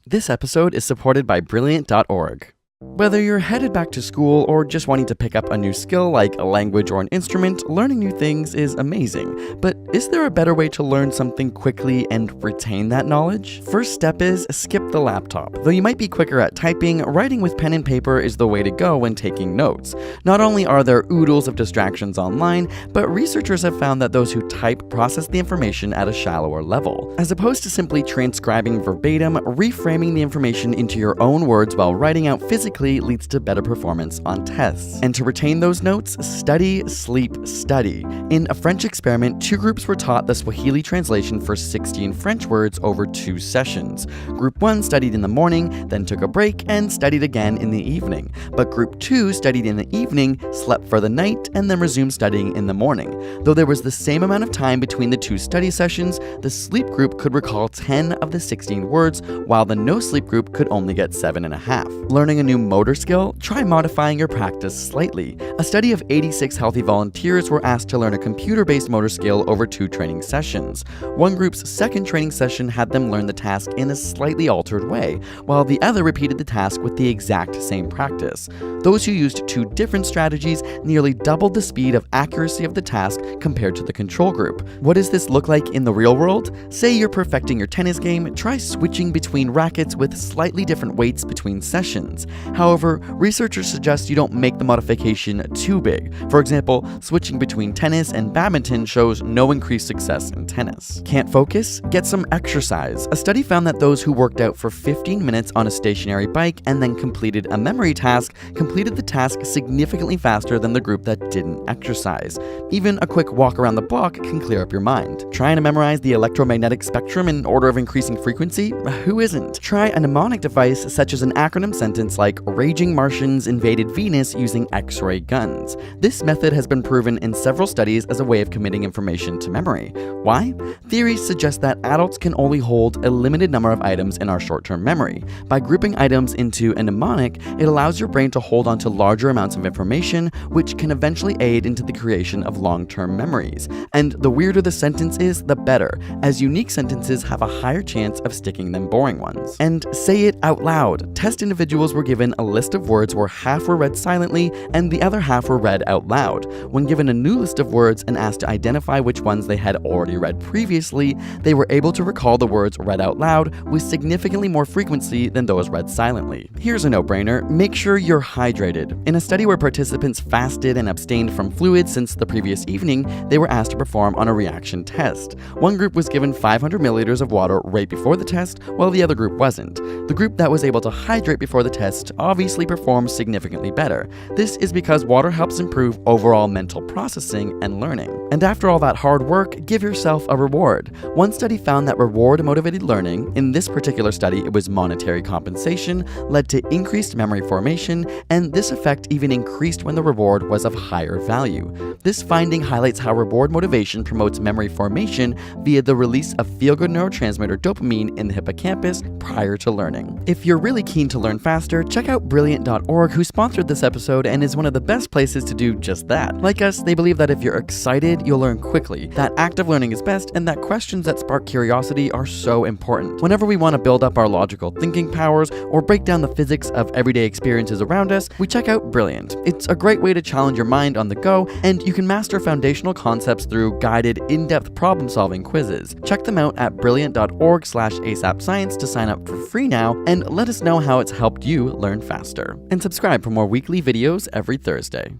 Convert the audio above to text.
This episode is supported by Brilliant.org. Whether you're headed back to school or just wanting to pick up a new skill like a language or an instrument, learning new things is amazing. But is there a better way to learn something quickly and retain that knowledge? First step is skip the laptop. Though you might be quicker at typing, writing with pen and paper is the way to go when taking notes. Not only are there oodles of distractions online, but researchers have found that those who type process the information at a shallower level. As opposed to simply transcribing verbatim, reframing the information into your own words while writing out physically leads to better performance on tests. And to retain those notes, study, sleep, study. In a French experiment, 2 groups were taught the Swahili translation for 16 French words over 2 sessions. Group 1 studied in the morning, then took a break, and studied again in the evening. But Group 2 studied in the evening, slept for the night, and then resumed studying in the morning. Though there was the same amount of time between the 2 study sessions, the sleep group could recall 10 of the 16 words, while the no-sleep group could only get 7.5. Learning a new motor skill? Try modifying your practice slightly. A study of 86 healthy volunteers were asked to learn a computer-based motor skill over 2 training sessions. One group's second training session had them learn the task in a slightly altered way, while the other repeated the task with the exact same practice. Those who used 2 different strategies nearly doubled the speed of accuracy of the task compared to the control group. What does this look like in the real world? Say you're perfecting your tennis game, try switching between rackets with slightly different weights between sessions. However, researchers suggest you don't make the modification too big. For example, switching between tennis and badminton shows no increased success in tennis. Can't focus? Get some exercise. A study found that those who worked out for 15 minutes on a stationary bike and then completed a memory task completed the task significantly faster than the group that didn't exercise. Even a quick walk around the block can clear up your mind. Trying to memorize the electromagnetic spectrum in order of increasing frequency? Who isn't? Try a mnemonic device such as an acronym sentence like Raging Martians invaded Venus using X-ray guns. This method has been proven in several studies as a way of committing information to memory. Why? Theories suggest that adults can only hold a limited number of items in our short-term memory. By grouping items into a mnemonic, it allows your brain to hold on to larger amounts of information, which can eventually aid into the creation of long-term memories. And the weirder the sentence is, the better, as unique sentences have a higher chance of sticking than boring ones. And say it out loud. Test individuals were given a list of words where half were read silently and the other half were read out loud. When given a new list of words and asked to identify which ones they had already read previously, they were able to recall the words read out loud with significantly more frequency than those read silently. Here's a no-brainer: make sure you're hydrated. In a study where participants fasted and abstained from fluids since the previous evening, they were asked to perform on a reaction test. One group was given 500 milliliters of water right before the test, while the other group wasn't. The group that was able to hydrate before the test obviously performs significantly better. This is because water helps improve overall mental processing and learning. And after all that hard work, give yourself a reward. One study found that reward-motivated learning, in this particular study it was monetary compensation, led to increased memory formation, and this effect even increased when the reward was of higher value. This finding highlights how reward motivation promotes memory formation via the release of feel-good neurotransmitter dopamine in the hippocampus prior to learning. If you're really keen to learn faster, check out Brilliant.org, who sponsored this episode and is one of the best places to do just that. Like us, they believe that if you're excited, you'll learn quickly, that active learning is best, and that questions that spark curiosity are so important. Whenever we want to build up our logical thinking powers or break down the physics of everyday experiences around us, we check out Brilliant. It's a great way to challenge your mind on the go, and you can master foundational concepts through guided, in-depth problem-solving quizzes. Check them out at brilliant.org/asapscience to sign up for free now, and let us know how it's helped you learn faster. And subscribe for more weekly videos every Thursday.